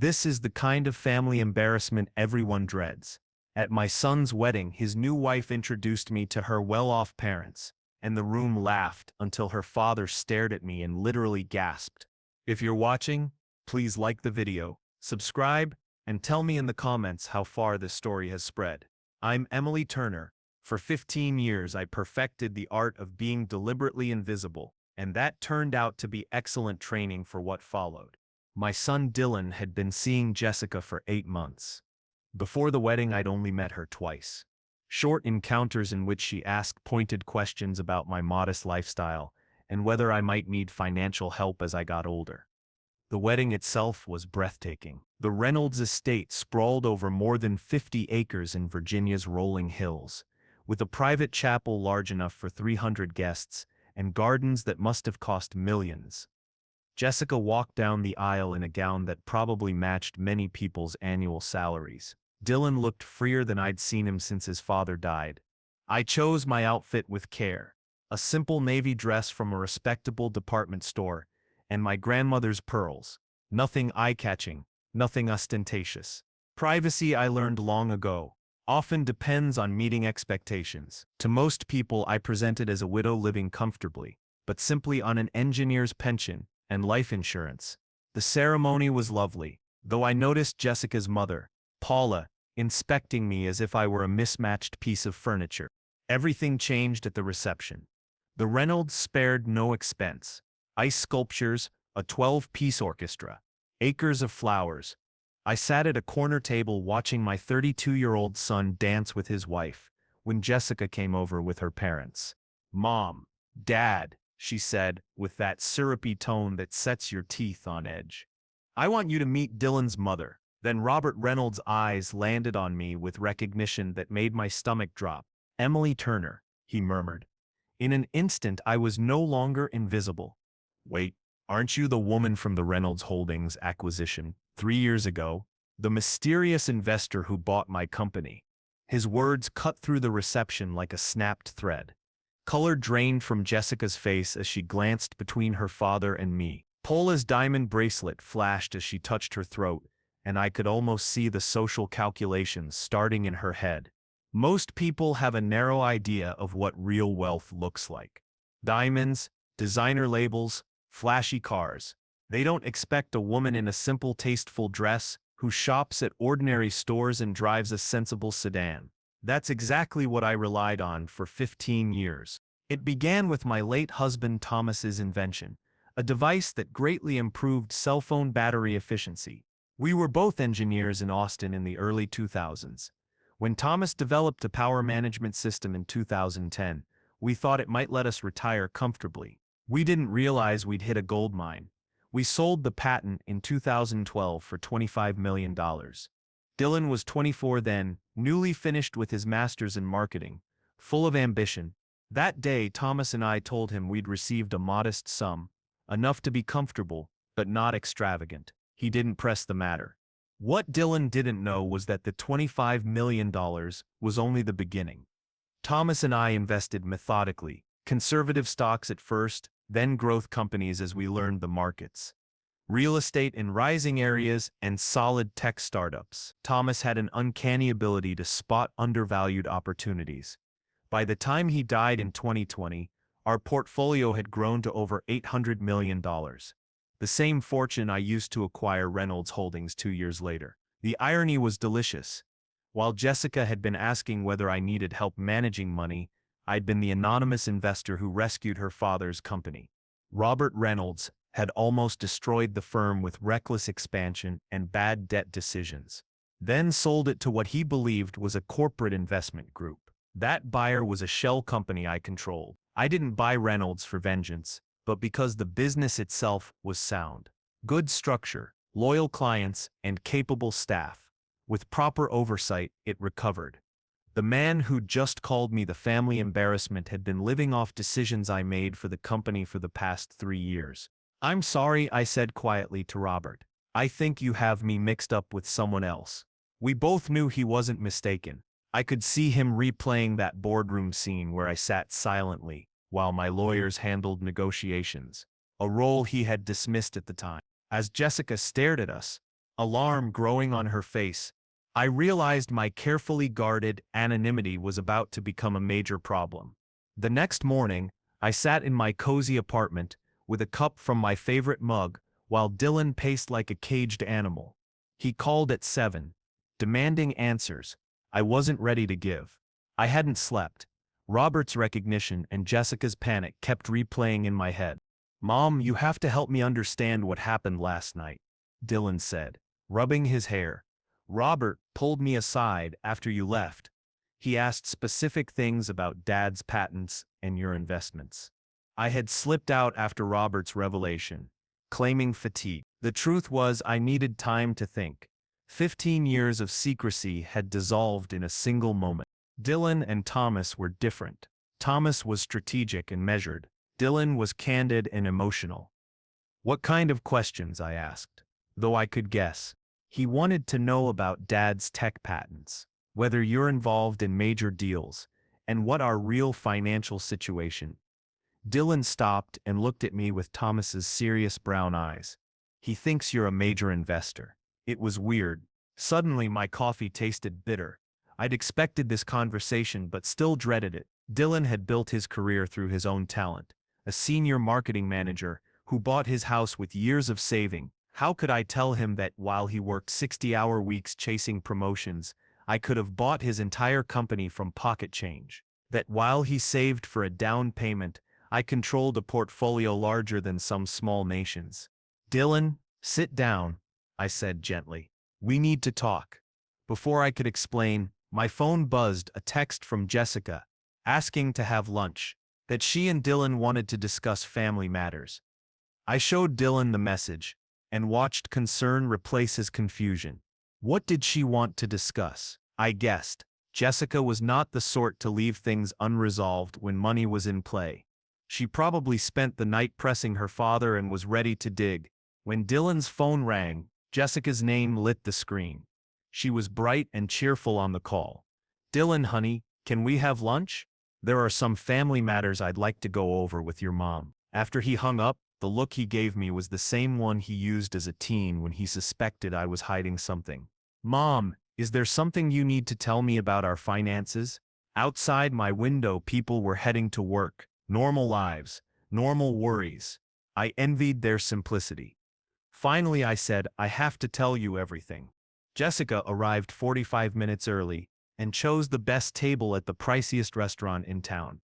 This is the kind of family embarrassment everyone dreads. At my son's wedding, his new wife introduced me to her well-off parents, and the room laughed until her father stared at me and literally gasped. If you're watching, please like the video, subscribe, and tell me in the comments how far this story has spread. I'm Emily Turner. For 15 years I perfected the art of being deliberately invisible, and that turned out to be excellent training for what followed. My son Dylan had been seeing Jessica for 8 months. Before the wedding I'd only met her twice. Short encounters in which she asked pointed questions about my modest lifestyle and whether I might need financial help as I got older. The wedding itself was breathtaking. The Reynolds estate sprawled over more than 50 acres in Virginia's rolling hills, with a private chapel large enough for 300 guests and gardens that must have cost millions. Jessica walked down the aisle in a gown that probably matched many people's annual salaries. Dylan looked freer than I'd seen him since his father died. I chose my outfit with care. A simple navy dress from a respectable department store, and my grandmother's pearls. Nothing eye-catching, nothing ostentatious. Privacy, I learned long ago, often depends on meeting expectations. To most people I presented as a widow living comfortably, but simply on an engineer's pension and life insurance. The ceremony was lovely, though I noticed Jessica's mother, Paula, inspecting me as if I were a mismatched piece of furniture. Everything changed at the reception. The Reynolds spared no expense. Ice sculptures, a 12-piece orchestra, acres of flowers. I sat at a corner table watching my 32-year-old son dance with his wife when Jessica came over with her parents. "Mom, Dad," she said, with that syrupy tone that sets your teeth on edge. "I want you to meet Dylan's mother." Then Robert Reynolds' eyes landed on me with recognition that made my stomach drop. "Emily Turner," he murmured. In an instant I was no longer invisible. "Wait, aren't you the woman from the Reynolds Holdings acquisition 3 years ago? The mysterious investor who bought my company?" His words cut through the reception like a snapped thread. Color drained from Jessica's face as she glanced between her father and me. Paula's diamond bracelet flashed as she touched her throat, and I could almost see the social calculations starting in her head. Most people have a narrow idea of what real wealth looks like. Diamonds, designer labels, flashy cars. They don't expect a woman in a simple, tasteful dress who shops at ordinary stores and drives a sensible sedan. That's exactly what I relied on for 15 years. It began with my late husband Thomas's invention, a device that greatly improved cell phone battery efficiency. We were both engineers in Austin in the early 2000s. When Thomas developed a power management system in 2010, we thought it might let us retire comfortably. We didn't realize we'd hit a gold mine. We sold the patent in 2012 for $25 million. Dylan was 24 then, newly finished with his master's in marketing, full of ambition. That day, Thomas and I told him we'd received a modest sum, enough to be comfortable, but not extravagant. He didn't press the matter. What Dylan didn't know was that the $25 million was only the beginning. Thomas and I invested methodically, conservative stocks at first, then growth companies as we learned the markets. Real estate in rising areas and solid tech startups. Thomas had an uncanny ability to spot undervalued opportunities. By the time he died in 2020, our portfolio had grown to over $800 million. The same fortune I used to acquire Reynolds Holdings 2 years later. The irony was delicious. While Jessica had been asking whether I needed help managing money, I'd been the anonymous investor who rescued her father's company. Robert Reynolds had almost destroyed the firm with reckless expansion and bad debt decisions. Then sold it to what he believed was a corporate investment group. That buyer was a shell company I controlled. I didn't buy Reynolds for vengeance, but because the business itself was sound. Good structure, loyal clients, and capable staff. With proper oversight, it recovered. The man who'd just called me the family embarrassment had been living off decisions I made for the company for the past 3 years. "I'm sorry," I said quietly to Robert. "I think you have me mixed up with someone else." We both knew he wasn't mistaken. I could see him replaying that boardroom scene where I sat silently while my lawyers handled negotiations, a role he had dismissed at the time. As Jessica stared at us, alarm growing on her face. I realized my carefully guarded anonymity was about to become a major problem. The next morning, I sat in my cozy apartment, with a cup from my favorite mug, while Dylan paced like a caged animal. He called at 7, demanding answers I wasn't ready to give. I hadn't slept. Robert's recognition and Jessica's panic kept replaying in my head. "Mom, you have to help me understand what happened last night," Dylan said, rubbing his hair. "Robert pulled me aside after you left. He asked specific things about Dad's patents and your investments." I had slipped out after Robert's revelation, claiming fatigue. The truth was I needed time to think. 15 years of secrecy had dissolved in a single moment. Dylan and Thomas were different. Thomas was strategic and measured. Dylan was candid and emotional. "What kind of questions?" I asked, though I could guess. He wanted to know about Dad's tech patents, whether you're involved in major deals, and what our real financial situation. Dylan stopped and looked at me with Thomas's serious brown eyes. "He thinks you're a major investor." It was weird. Suddenly my coffee tasted bitter. I'd expected this conversation but still dreaded it. Dylan had built his career through his own talent, a senior marketing manager who bought his house with years of saving. How could I tell him that while he worked 60-hour weeks chasing promotions, I could have bought his entire company from pocket change? That while he saved for a down payment, I controlled a portfolio larger than some small nations? "Dylan, sit down," I said gently. "We need to talk." Before I could explain, my phone buzzed, a text from Jessica, asking to have lunch, that she and Dylan wanted to discuss family matters. I showed Dylan the message, and watched concern replace his confusion. What did she want to discuss? I guessed. Jessica was not the sort to leave things unresolved when money was in play. She probably spent the night pressing her father and was ready to dig. When Dylan's phone rang, Jessica's name lit the screen. She was bright and cheerful on the call. "Dylan, honey, can we have lunch? There are some family matters I'd like to go over with your mom." After he hung up, the look he gave me was the same one he used as a teen when he suspected I was hiding something. "Mom, is there something you need to tell me about our finances?" Outside my window, people were heading to work. Normal lives, normal worries. I envied their simplicity. Finally I said, "I have to tell you everything." Jessica arrived 45 minutes early and chose the best table at the priciest restaurant in town.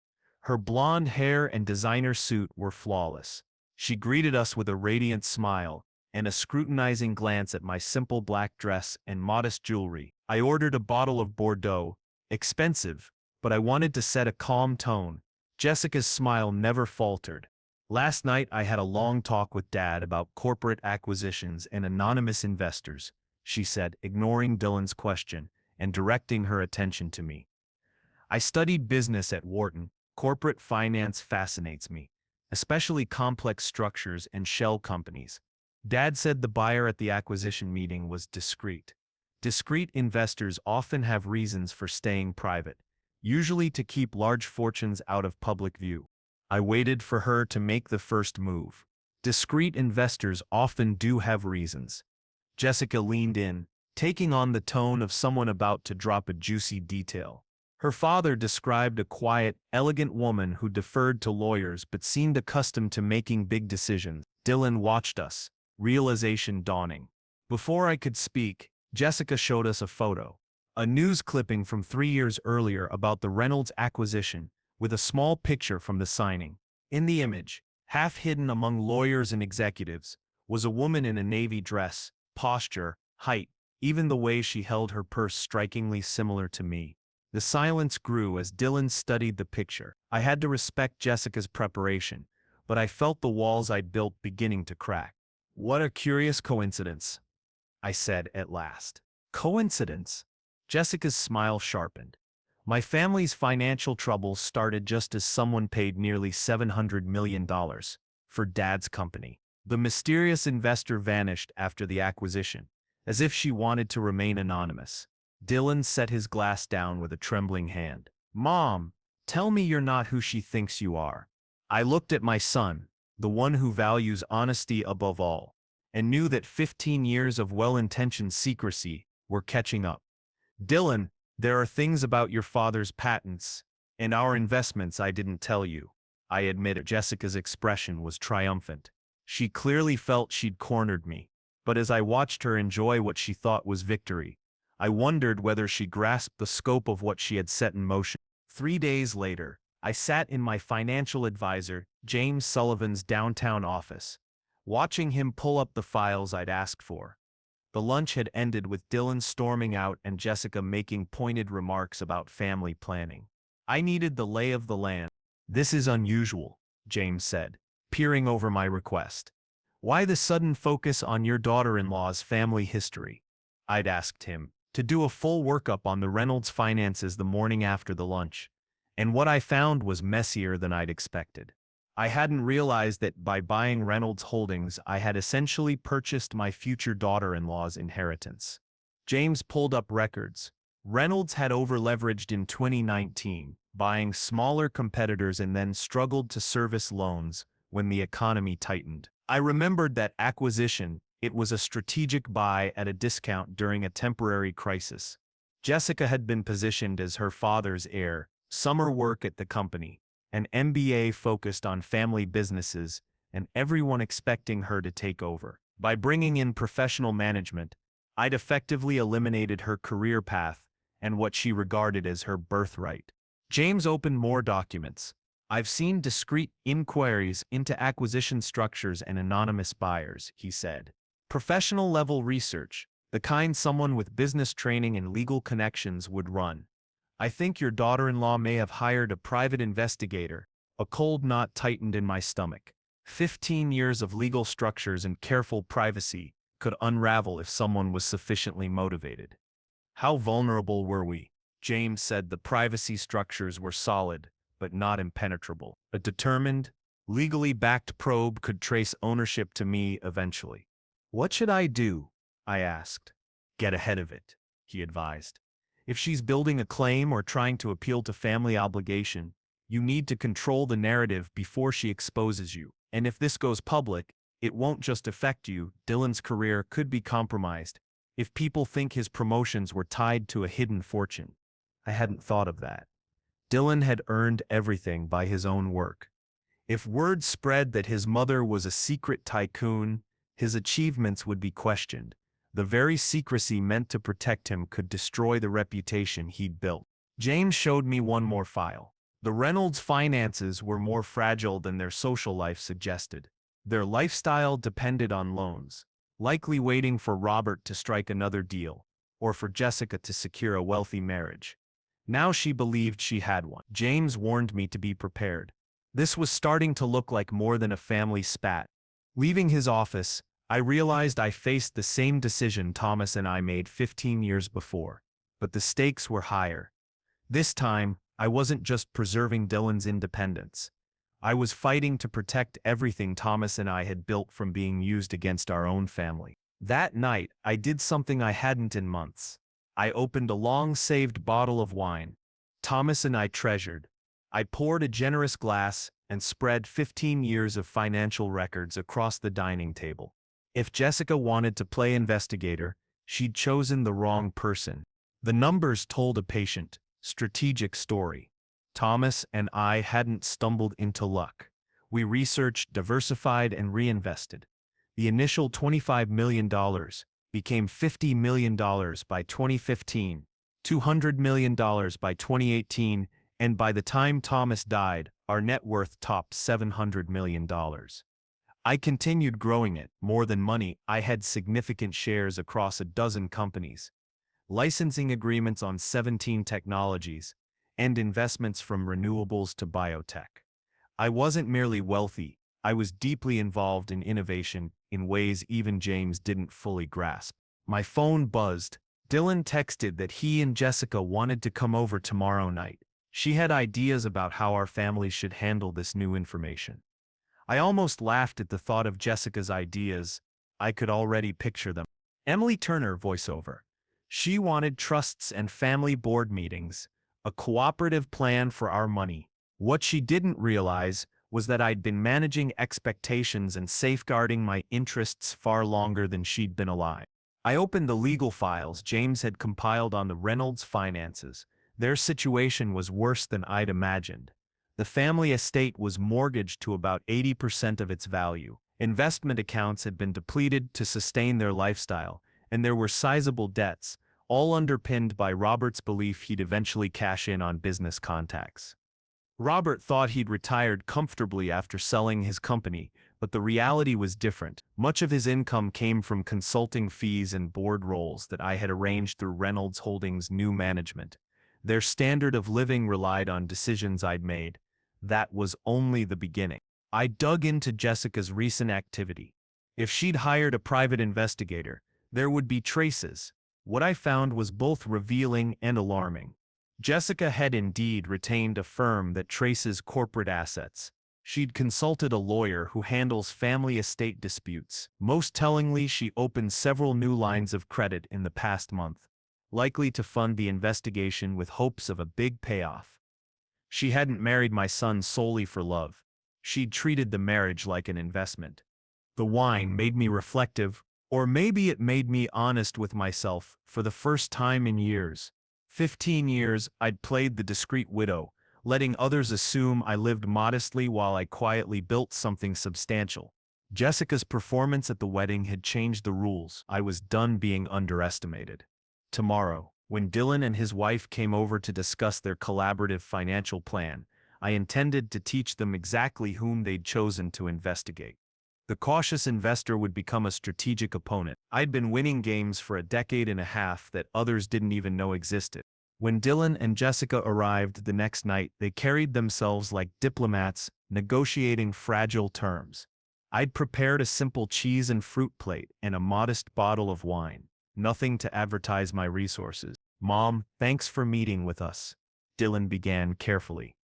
Her blonde hair and designer suit were flawless. She greeted us with a radiant smile and a scrutinizing glance at my simple black dress and modest jewelry. I ordered a bottle of Bordeaux, expensive, but I wanted to set a calm tone. Jessica's smile never faltered. "Last night I had a long talk with Dad about corporate acquisitions and anonymous investors," she said, ignoring Dylan's question and directing her attention to me. "I studied business at Wharton. Corporate finance fascinates me, especially complex structures and shell companies. Dad said the buyer at the acquisition meeting was discreet. Discreet investors often have reasons for staying private, usually to keep large fortunes out of public view." I waited for her to make the first move. "Discreet investors often do have reasons." Jessica leaned in, taking on the tone of someone about to drop a juicy detail. Her father described a quiet, elegant woman who deferred to lawyers but seemed accustomed to making big decisions. Dylan watched us, realization dawning. Before I could speak, Jessica showed us a photo. A news clipping from 3 years earlier about the Reynolds acquisition, with a small picture from the signing. In the image, half hidden among lawyers and executives, was a woman in a navy dress, posture, height, even the way she held her purse strikingly similar to me. The silence grew as Dylan studied the picture. I had to respect Jessica's preparation, but I felt the walls I'd built beginning to crack. "What a curious coincidence," I said at last. "Coincidence?" Jessica's smile sharpened. "My family's financial troubles started just as someone paid nearly $700 million for Dad's company. The mysterious investor vanished after the acquisition, as if she wanted to remain anonymous." Dylan set his glass down with a trembling hand. "Mom, tell me you're not who she thinks you are." I looked at my son, the one who values honesty above all. and knew that 15 years of well-intentioned secrecy were catching up. Dylan, there are things about your father's patents and our investments I didn't tell you. I admitted. Jessica's expression was triumphant. She clearly felt she'd cornered me, but as I watched her enjoy what she thought was victory, I wondered whether she grasped the scope of what she had set in motion. 3 days later, I sat in my financial advisor, James Sullivan's downtown office, watching him pull up the files I'd asked for. The lunch had ended with Dylan storming out and Jessica making pointed remarks about family planning. I needed the lay of the land. "This is unusual," James said, peering over my request. "Why the sudden focus on your daughter-in-law's family history?" I'd asked him to do a full workup on the Reynolds finances the morning after the lunch, and what I found was messier than I'd expected. I hadn't realized that by buying Reynolds Holdings I had essentially purchased my future daughter-in-law's inheritance. James pulled up records. Reynolds had over-leveraged in 2019, buying smaller competitors and then struggled to service loans when the economy tightened. I remembered that acquisition. It was a strategic buy at a discount during a temporary crisis. Jessica had been positioned as her father's heir, summer work at the company, an MBA focused on family businesses, and everyone expecting her to take over. By bringing in professional management, I'd effectively eliminated her career path and what she regarded as her birthright. James opened more documents. "I've seen discreet inquiries into acquisition structures and anonymous buyers," he said. "Professional-level research, the kind someone with business training and legal connections would run. I think your daughter-in-law may have hired a private investigator." A cold knot tightened in my stomach. 15 years of legal structures and careful privacy could unravel if someone was sufficiently motivated. "How vulnerable were we?" James said. "The privacy structures were solid, but not impenetrable. A determined, legally backed probe could trace ownership to me eventually." "What should I do?" I asked. "Get ahead of it," he advised. "If she's building a claim or trying to appeal to family obligation, you need to control the narrative before she exposes you. And if this goes public, it won't just affect you. Dylan's career could be compromised if people think his promotions were tied to a hidden fortune." I hadn't thought of that. Dylan had earned everything by his own work. If word spread that his mother was a secret tycoon, his achievements would be questioned. The very secrecy meant to protect him could destroy the reputation he'd built. James showed me one more file. The Reynolds finances were more fragile than their social life suggested. Their lifestyle depended on loans, likely waiting for Robert to strike another deal, or for Jessica to secure a wealthy marriage. Now she believed she had one. James warned me to be prepared. This was starting to look like more than a family spat. Leaving his office, I realized I faced the same decision Thomas and I made 15 years before, but the stakes were higher. This time, I wasn't just preserving Dylan's independence. I was fighting to protect everything Thomas and I had built from being used against our own family. That night, I did something I hadn't in months. I opened a long-saved bottle of wine Thomas and I treasured. I poured a generous glass and spread 15 years of financial records across the dining table. If Jessica wanted to play investigator, she'd chosen the wrong person. The numbers told a patient, strategic story. Thomas and I hadn't stumbled into luck. We researched, diversified, and reinvested. The initial $25 million became $50 million by 2015, $200 million by 2018, and by the time Thomas died, our net worth topped $700 million. I continued growing it. More than money, I had significant shares across a dozen companies, licensing agreements on 17 technologies, and investments from renewables to biotech. I wasn't merely wealthy, I was deeply involved in innovation in ways even James didn't fully grasp. My phone buzzed. Dylan texted that he and Jessica wanted to come over tomorrow night. She had ideas about how our family should handle this new information. I almost laughed at the thought of Jessica's ideas. I could already picture them. Emily Turner voiceover. She wanted trusts and family board meetings, a cooperative plan for our money. What she didn't realize was that I'd been managing expectations and safeguarding my interests far longer than she'd been alive. I opened the legal files James had compiled on the Reynolds finances. Their situation was worse than I'd imagined. The family estate was mortgaged to about 80% of its value. Investment accounts had been depleted to sustain their lifestyle, and there were sizable debts, all underpinned by Robert's belief he'd eventually cash in on business contacts. Robert thought he'd retired comfortably after selling his company, but the reality was different. Much of his income came from consulting fees and board roles that I had arranged through Reynolds Holdings' new management. Their standard of living relied on decisions I'd made. That was only the beginning. I dug into Jessica's recent activity. If she'd hired a private investigator, there would be traces. What I found was both revealing and alarming. Jessica had indeed retained a firm that traces corporate assets. She'd consulted a lawyer who handles family estate disputes. Most tellingly, she opened several new lines of credit in the past month, likely to fund the investigation with hopes of a big payoff. She hadn't married my son solely for love. She'd treated the marriage like an investment. The wine made me reflective, or maybe it made me honest with myself for the first time in years. 15 years I'd played the discreet widow, letting others assume I lived modestly while I quietly built something substantial. Jessica's performance at the wedding had changed the rules. I was done being underestimated. Tomorrow, when Dylan and his wife came over to discuss their collaborative financial plan, I intended to teach them exactly whom they'd chosen to investigate. The cautious investor would become a strategic opponent. I'd been winning games for a decade and a half that others didn't even know existed. When Dylan and Jessica arrived the next night, they carried themselves like diplomats negotiating fragile terms. I'd prepared a simple cheese and fruit plate and a modest bottle of wine, nothing to advertise my resources. "Mom, thanks for meeting with us," Dylan began carefully.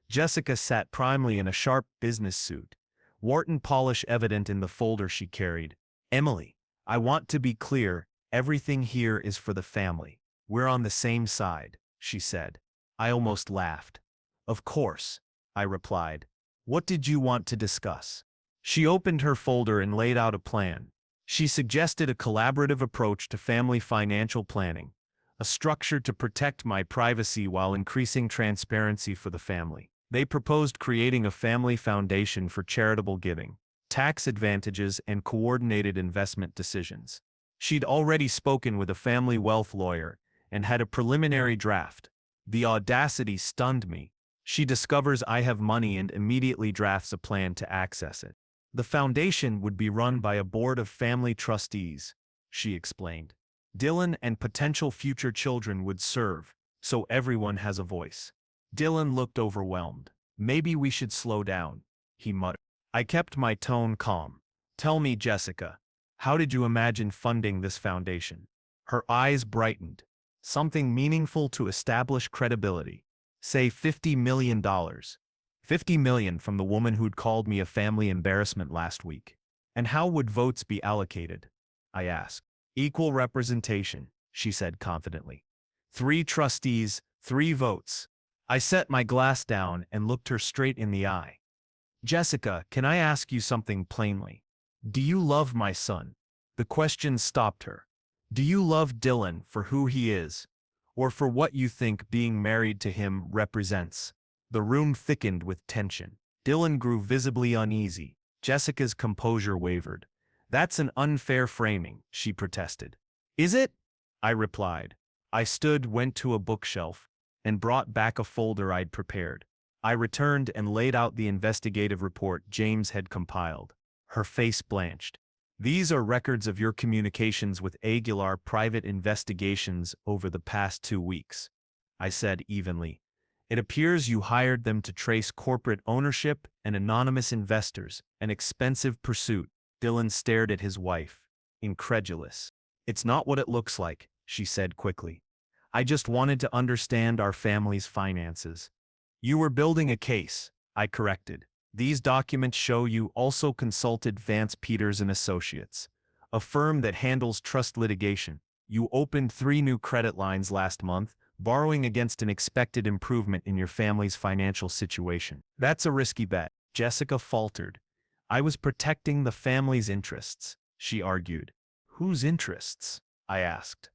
Jessica sat primly in a sharp business suit, Wharton polish evident in the folder she carried. "Emily, I want to be clear, everything here is for the family. We're on the same side," she said. I almost laughed. "Of course," I replied. "What did you want to discuss?" She opened her folder and laid out a plan. She suggested a collaborative approach to family financial planning, a structure to protect my privacy while increasing transparency for the family. They proposed creating a family foundation for charitable giving, tax advantages, and coordinated investment decisions. She'd already spoken with a family wealth lawyer and had a preliminary draft. The audacity stunned me. She discovers I have money and immediately drafts a plan to access it. "The foundation would be run by a board of family trustees," she explained. "Dylan and potential future children would serve, so everyone has a voice." Dylan looked overwhelmed. "Maybe we should slow down," he muttered. I kept my tone calm. "Tell me, Jessica, how did you imagine funding this foundation?" Her eyes brightened. "Something meaningful to establish credibility. Say $50 million. $50 million from the woman who'd called me a family embarrassment last week. And how would votes be allocated?" I asked. "Equal representation," she said confidently. 3 trustees, 3 votes. I set my glass down and looked her straight in the eye. "Jessica, can I ask you something plainly? Do you love my son?" The question stopped her. "Do you love Dylan for who he is, or for what you think being married to him represents?" The room thickened with tension. Dylan grew visibly uneasy. Jessica's composure wavered. "That's an unfair framing," she protested. "Is it?" I replied. I went to a bookshelf, and brought back a folder I'd prepared. I returned and laid out the investigative report James had compiled. Her face blanched. "These are records of your communications with Aguilar Private Investigations over the past 2 weeks," I said evenly. "It appears you hired them to trace corporate ownership and anonymous investors, an expensive pursuit." Dylan stared at his wife, incredulous. "It's not what it looks like," she said quickly. "I just wanted to understand our family's finances." "You were building a case," I corrected. "These documents show you also consulted Vance Peters and Associates, a firm that handles trust litigation. You opened 3 new credit lines last month, borrowing against an expected improvement in your family's financial situation. That's a risky bet." Jessica faltered. I was protecting the family's interests, she argued. Whose interests? I asked.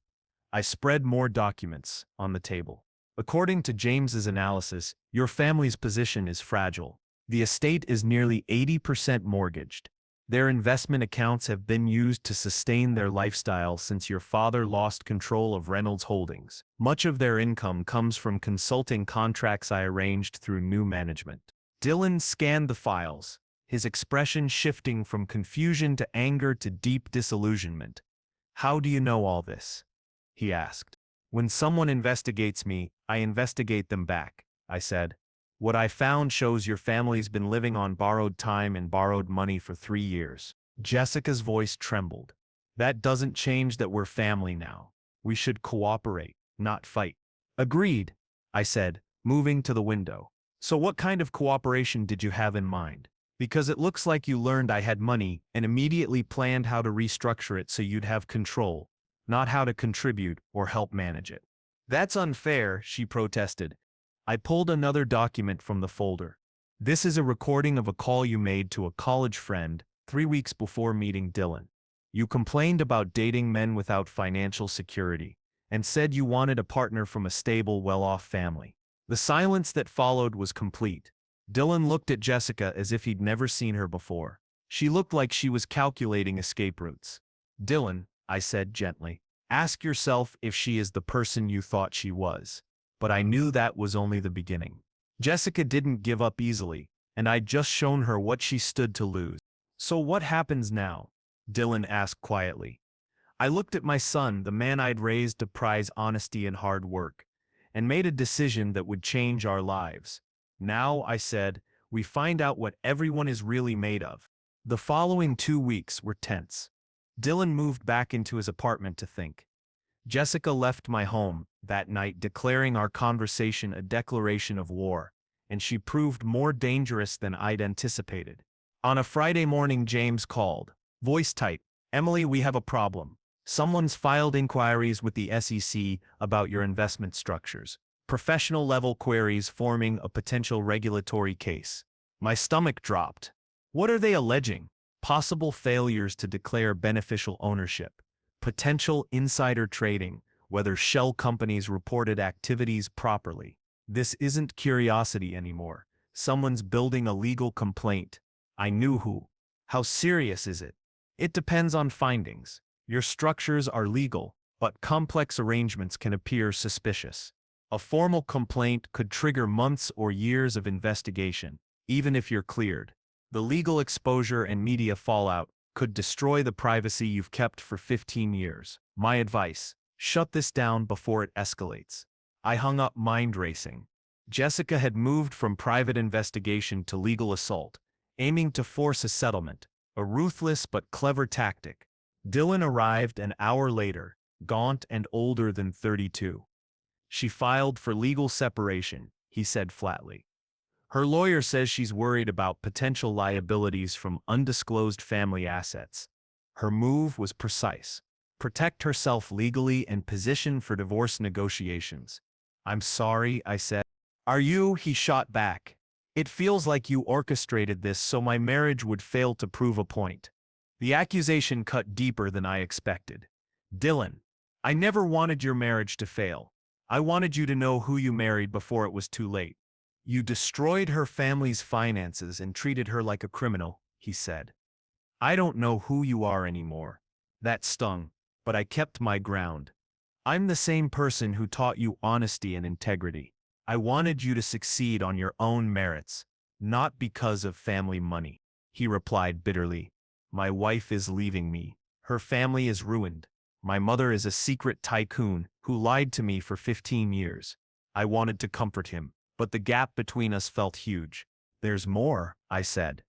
I spread more documents on the table. According to James's analysis, your family's position is fragile. The estate is nearly 80% mortgaged. Their investment accounts have been used to sustain their lifestyle since your father lost control of Reynolds Holdings. Much of their income comes from consulting contracts I arranged through new management. Dylan scanned the files, his expression shifting from confusion to anger to deep disillusionment. How do you know all this? He asked. When someone investigates me, I investigate them back, I said. What I found shows your family's been living on borrowed time and borrowed money for 3 years. Jessica's voice trembled. That doesn't change that we're family now. We should cooperate, not fight. Agreed, I said, moving to the window. So what kind of cooperation did you have in mind? Because it looks like you learned I had money and immediately planned how to restructure it so you'd have control, not how to contribute or help manage it. That's unfair, she protested. I pulled another document from the folder. This is a recording of a call you made to a college friend 3 weeks before meeting Dylan. You complained about dating men without financial security and said you wanted a partner from a stable, well-off family. The silence that followed was complete. Dylan looked at Jessica as if he'd never seen her before. She looked like she was calculating escape routes. Dylan, I said gently, ask yourself if she is the person you thought she was. But I knew that was only the beginning. Jessica didn't give up easily, and I'd just shown her what she stood to lose. So what happens now? Dylan asked quietly. I looked at my son, the man I'd raised to prize honesty and hard work, and made a decision that would change our lives. Now, I said, we find out what everyone is really made of. The following 2 weeks were tense. Dylan moved back into his apartment to think. Jessica left my home that night declaring our conversation a declaration of war, and she proved more dangerous than I'd anticipated. On a Friday morning, James called. Voice tight. Emily, we have a problem. Someone's filed inquiries with the SEC about your investment structures. Professional-level queries forming a potential regulatory case. My stomach dropped. What are they alleging? Possible failures to declare beneficial ownership. Potential insider trading, whether shell companies reported activities properly. This isn't curiosity anymore. Someone's building a legal complaint. I knew who. How serious is it? It depends on findings. Your structures are legal, but complex arrangements can appear suspicious. A formal complaint could trigger months or years of investigation, even if you're cleared. The legal exposure and media fallout could destroy the privacy you've kept for 15 years. My advice, shut this down before it escalates. I hung up, mind racing. Jessica had moved from private investigation to legal assault, aiming to force a settlement, a ruthless but clever tactic. Dylan arrived an hour later, gaunt and older than 32. She filed for legal separation, he said flatly. Her lawyer says she's worried about potential liabilities from undisclosed family assets. Her move was precise. Protect herself legally and position for divorce negotiations. I'm sorry, I said. Are you? He shot back. It feels like you orchestrated this so my marriage would fail to prove a point. The accusation cut deeper than I expected. Dylan, I never wanted your marriage to fail. I wanted you to know who you married before it was too late. You destroyed her family's finances and treated her like a criminal, he said. I don't know who you are anymore. That stung, but I kept my ground. I'm the same person who taught you honesty and integrity. I wanted you to succeed on your own merits, not because of family money. He replied bitterly. My wife is leaving me. Her family is ruined. My mother is a secret tycoon who lied to me for 15 years. I wanted to comfort him, but the gap between us felt huge. There's more, I said.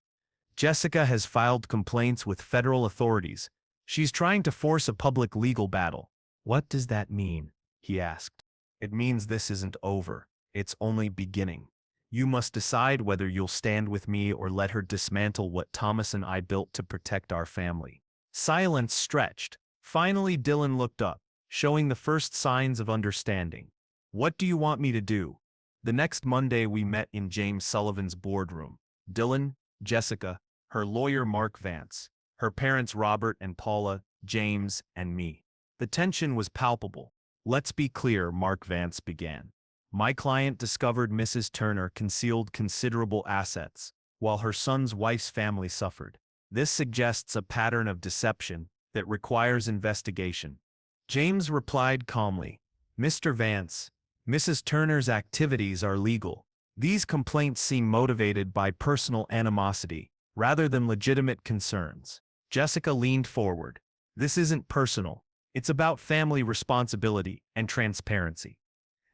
Jessica has filed complaints with federal authorities. She's trying to force a public legal battle. What does that mean? He asked. It means this isn't over. It's only beginning. You must decide whether you'll stand with me or let her dismantle what Thomas and I built to protect our family. Silence stretched. Finally, Dylan looked up, showing the first signs of understanding. What do you want me to do? The next Monday we met in James Sullivan's boardroom. Dylan, Jessica, her lawyer Mark Vance, her parents Robert and Paula, James, and me. The tension was palpable. Let's be clear, Mark Vance began. My client discovered Mrs. Turner concealed considerable assets, while her son's wife's family suffered. This suggests a pattern of deception that requires investigation. James replied calmly, Mr. Vance, Mrs. Turner's activities are legal. These complaints seem motivated by personal animosity, rather than legitimate concerns. Jessica leaned forward. This isn't personal. It's about family responsibility and transparency.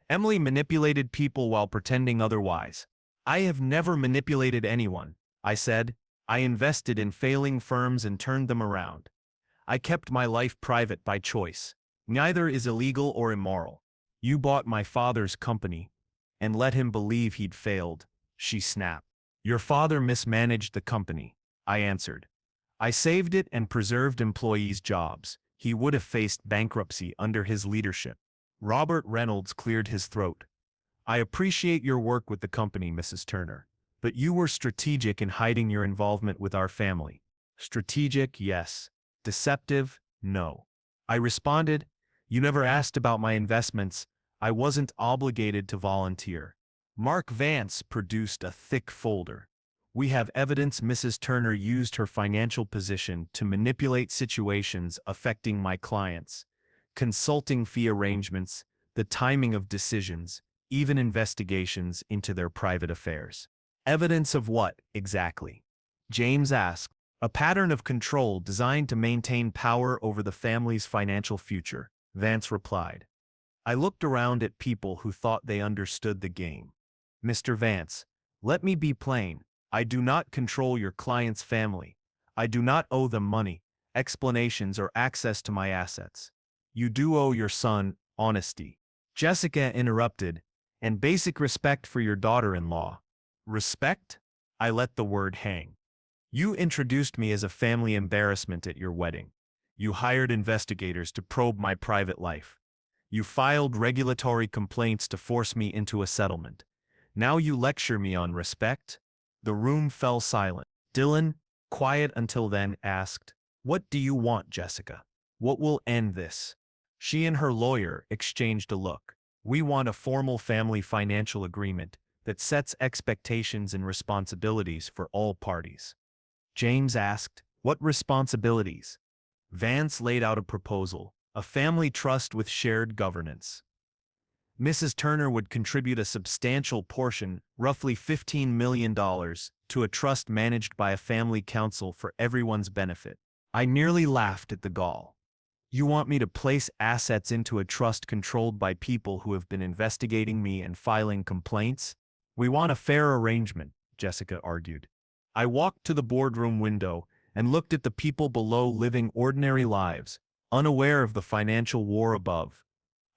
Emily manipulated people while pretending otherwise. I have never manipulated anyone, I said. I invested in failing firms and turned them around. I kept my life private by choice. Neither is illegal or immoral. You bought my father's company and let him believe he'd failed, she snapped. Your father mismanaged the company, I answered. I saved it and preserved employees' jobs. He would have faced bankruptcy under his leadership. Robert Reynolds cleared his throat. I appreciate your work with the company, Mrs. Turner, but you were strategic in hiding your involvement with our family. Strategic, yes. Deceptive, no. I responded, you never asked about my investments. I wasn't obligated to volunteer. Mark Vance produced a thick folder. We have evidence Mrs. Turner used her financial position to manipulate situations affecting my clients, consulting fee arrangements, the timing of decisions, even investigations into their private affairs. Evidence of what, exactly? James asked. A pattern of control designed to maintain power over the family's financial future, Vance replied. I looked around at people who thought they understood the game. Mr. Vance, let me be plain. I do not control your client's family. I do not owe them money, explanations, or access to my assets. You do owe your son honesty. Jessica interrupted, and basic respect for your daughter-in-law. Respect? I let the word hang. You introduced me as a family embarrassment at your wedding. You hired investigators to probe my private life. You filed regulatory complaints to force me into a settlement. Now you lecture me on respect? The room fell silent. Dylan, quiet until then, asked, What do you want, Jessica? What will end this? She and her lawyer exchanged a look. We want a formal family financial agreement that sets expectations and responsibilities for all parties. James asked, What responsibilities? Vance laid out a proposal, a family trust with shared governance. Mrs. Turner would contribute a substantial portion, roughly $15 million, to a trust managed by a family council for everyone's benefit. I nearly laughed at the gall. You want me to place assets into a trust controlled by people who have been investigating me and filing complaints? We want a fair arrangement, Jessica argued. I walked to the boardroom window and looked at the people below living ordinary lives, unaware of the financial war above.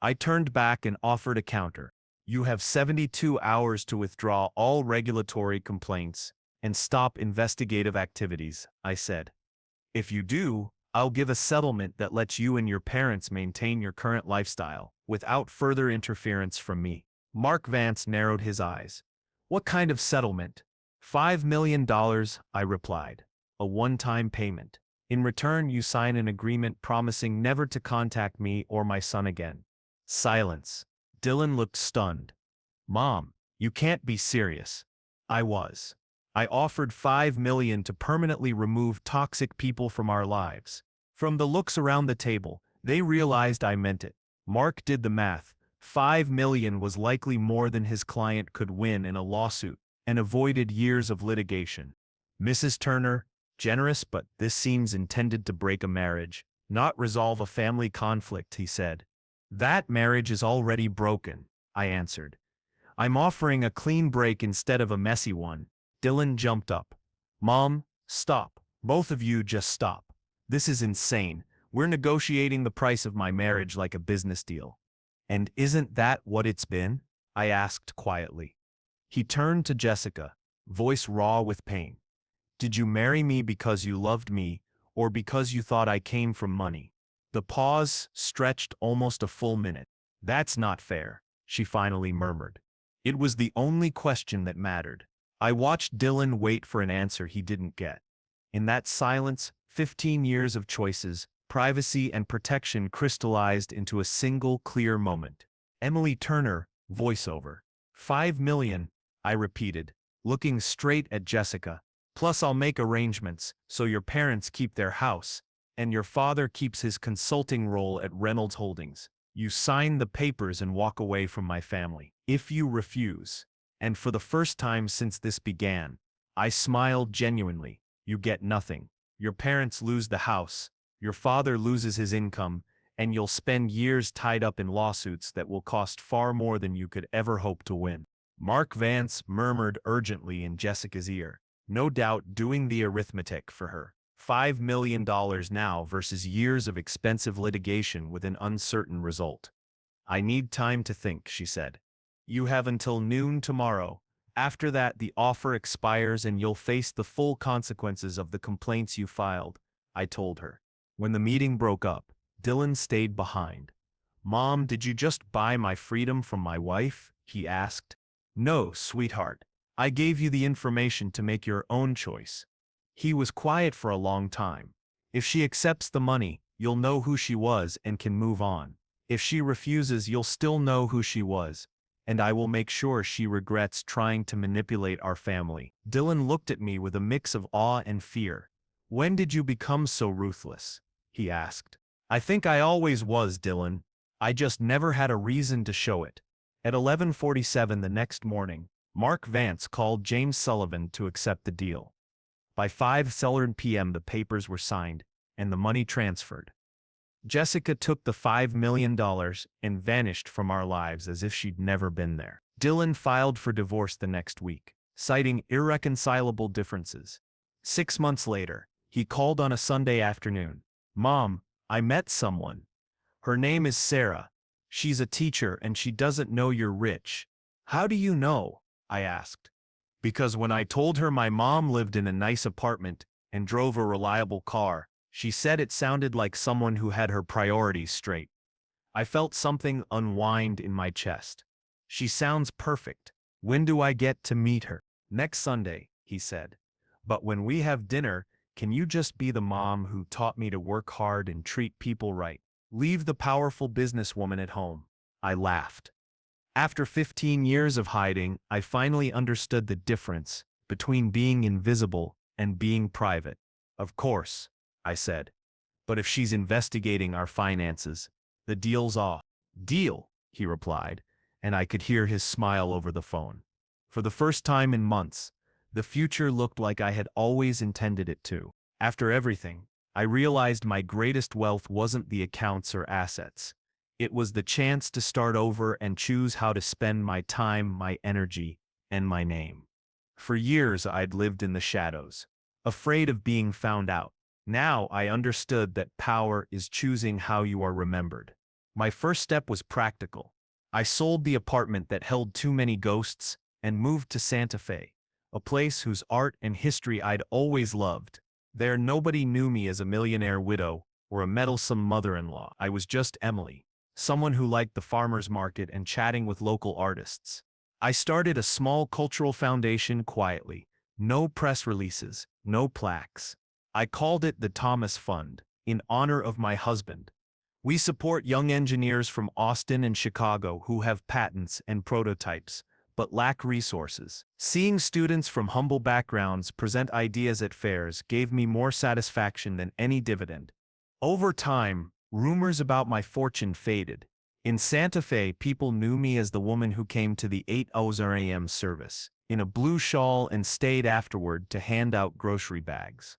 I turned back and offered a counter. You have 72 hours to withdraw all regulatory complaints and stop investigative activities, I said. If you do, I'll give a settlement that lets you and your parents maintain your current lifestyle without further interference from me. Mark Vance narrowed his eyes. What kind of settlement? $5 million, I replied. A one-time payment. In return, you sign an agreement promising never to contact me or my son again. Silence. Dylan looked stunned. Mom, you can't be serious. I was. I offered $5 million to permanently remove toxic people from our lives. From the looks around the table, they realized I meant it. Mark did the math. $5 million was likely more than his client could win in a lawsuit, and avoided years of litigation. Mrs. Turner, generous, but this seems intended to break a marriage, not resolve a family conflict, he said. That marriage is already broken, I answered. I'm offering a clean break instead of a messy one. Dylan jumped up. Mom, stop. Both of you just stop. This is insane. We're negotiating the price of my marriage like a business deal. And isn't that what it's been? I asked quietly. He turned to Jessica, voice raw with pain. Did you marry me because you loved me, or because you thought I came from money? The pause stretched almost a full minute. That's not fair, she finally murmured. It was the only question that mattered. I watched Dylan wait for an answer he didn't get. In that silence, 15 years of choices, privacy and protection crystallized into a single clear moment. Emily Turner, voiceover. 5 million, I repeated, looking straight at Jessica. Plus I'll make arrangements, so your parents keep their house, and your father keeps his consulting role at Reynolds Holdings. You sign the papers and walk away from my family. If you refuse, and for the first time since this began, I smiled genuinely, you get nothing. Your parents lose the house, your father loses his income, and you'll spend years tied up in lawsuits that will cost far more than you could ever hope to win. Mark Vance murmured urgently in Jessica's ear, no doubt doing the arithmetic for her. $5 million now versus years of expensive litigation with an uncertain result. I need time to think, she said. You have until noon tomorrow. After that, the offer expires and you'll face the full consequences of the complaints you filed, I told her. When the meeting broke up, Dylan stayed behind. Mom, did you just buy my freedom from my wife? He asked. No, sweetheart. I gave you the information to make your own choice. He was quiet for a long time. If she accepts the money, you'll know who she was and can move on. If she refuses, you'll still know who she was, and I will make sure she regrets trying to manipulate our family. Dylan looked at me with a mix of awe and fear. When did you become so ruthless? He asked. I think I always was, Dylan. I just never had a reason to show it. At 11:47 the next morning, Mark Vance called James Sullivan to accept the deal. By 5:00 p.m. the papers were signed, and the money transferred. Jessica took the $5 million and vanished from our lives as if she'd never been there. Dylan filed for divorce the next week, citing irreconcilable differences. 6 months later, he called on a Sunday afternoon. Mom, I met someone. Her name is Sarah. She's a teacher and she doesn't know you're rich. How do you know? I asked. Because when I told her my mom lived in a nice apartment and drove a reliable car, she said it sounded like someone who had her priorities straight. I felt something unwind in my chest. She sounds perfect. When do I get to meet her? Next Sunday, he said. But when we have dinner, can you just be the mom who taught me to work hard and treat people right? Leave the powerful businesswoman at home. I laughed. After 15 years of hiding, I finally understood the difference between being invisible and being private. Of course, I said. But if she's investigating our finances, the deal's off. Deal, he replied, and I could hear his smile over the phone. For the first time in months, the future looked like I had always intended it to. After everything, I realized my greatest wealth wasn't the accounts or assets. It was the chance to start over and choose how to spend my time, my energy, and my name. For years I'd lived in the shadows, afraid of being found out. Now I understood that power is choosing how you are remembered. My first step was practical. I sold the apartment that held too many ghosts and moved to Santa Fe, a place whose art and history I'd always loved. There nobody knew me as a millionaire widow or a meddlesome mother-in-law. I was just Emily, someone who liked the farmer's market and chatting with local artists. I started a small cultural foundation quietly. No press releases, no plaques. I called it the Thomas Fund, in honor of my husband. We support young engineers from Austin and Chicago who have patents and prototypes, but lack resources. Seeing students from humble backgrounds present ideas at fairs gave me more satisfaction than any dividend. Over time, rumors about my fortune faded. In Santa Fe, people knew me as the woman who came to the 8:00 a.m. service, in a blue shawl and stayed afterward to hand out grocery bags.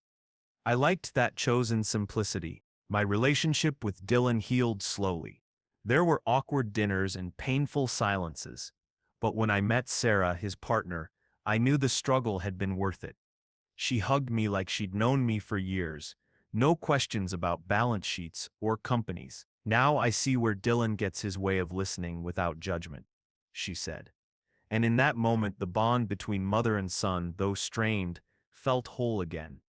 I liked that chosen simplicity. My relationship with Dylan healed slowly. There were awkward dinners and painful silences. But when I met Sarah, his partner, I knew the struggle had been worth it. She hugged me like she'd known me for years. No questions about balance sheets or companies. Now I see where Dylan gets his way of listening without judgment, she said. And in that moment, the bond between mother and son, though strained, felt whole again.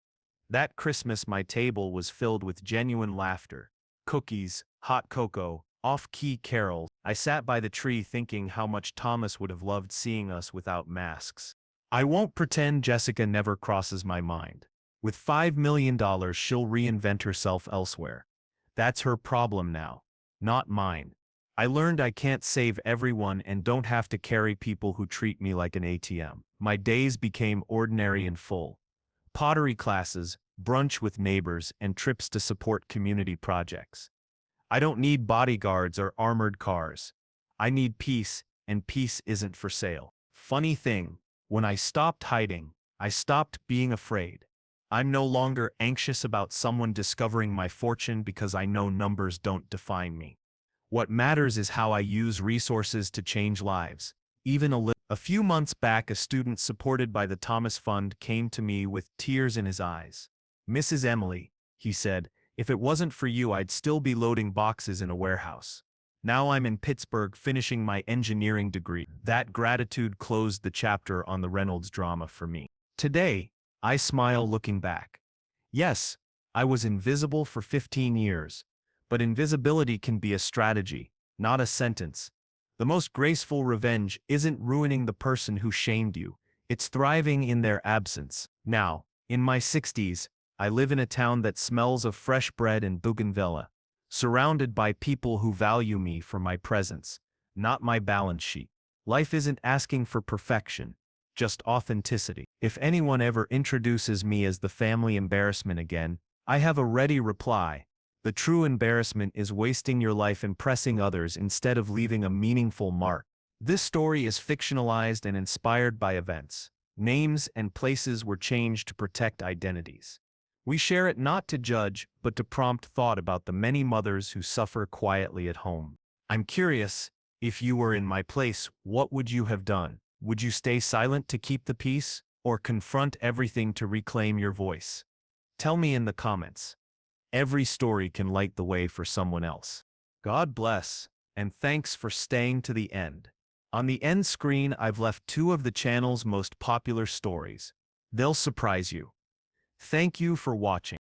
That Christmas my table was filled with genuine laughter, cookies, hot cocoa, off-key carols. I sat by the tree thinking how much Thomas would have loved seeing us without masks. I won't pretend Jessica never crosses my mind. With $5 million, she'll reinvent herself elsewhere. That's her problem now, not mine. I learned I can't save everyone and don't have to carry people who treat me like an ATM. My days became ordinary and full. Pottery classes, brunch with neighbors, and trips to support community projects. I don't need bodyguards or armored cars. I need peace, and peace isn't for sale. Funny thing, when I stopped hiding, I stopped being afraid. I'm no longer anxious about someone discovering my fortune because I know numbers don't define me. What matters is how I use resources to change lives, even a little. A few months back, a student supported by the Thomas Fund came to me with tears in his eyes. "Mrs. Emily," he said, "if it wasn't for you, I'd still be loading boxes in a warehouse. Now I'm in Pittsburgh finishing my engineering degree." That gratitude closed the chapter on the Reynolds drama for me. Today, I smile looking back. Yes, I was invisible for 15 years, but invisibility can be a strategy, not a sentence. The most graceful revenge isn't ruining the person who shamed you, it's thriving in their absence. Now, in my 60s, I live in a town that smells of fresh bread and bougainvillea, surrounded by people who value me for my presence, not my balance sheet. Life isn't asking for perfection, just authenticity. If anyone ever introduces me as the family embarrassment again, I have a ready reply. The true embarrassment is wasting your life impressing others instead of leaving a meaningful mark. This story is fictionalized and inspired by events. Names and places were changed to protect identities. We share it not to judge, but to prompt thought about the many mothers who suffer quietly at home. I'm curious, if you were in my place, what would you have done? Would you stay silent to keep the peace, or confront everything to reclaim your voice? Tell me in the comments. Every story can light the way for someone else. God bless, and thanks for staying to the end. On the end screen, I've left two of the channel's most popular stories. They'll surprise you. Thank you for watching.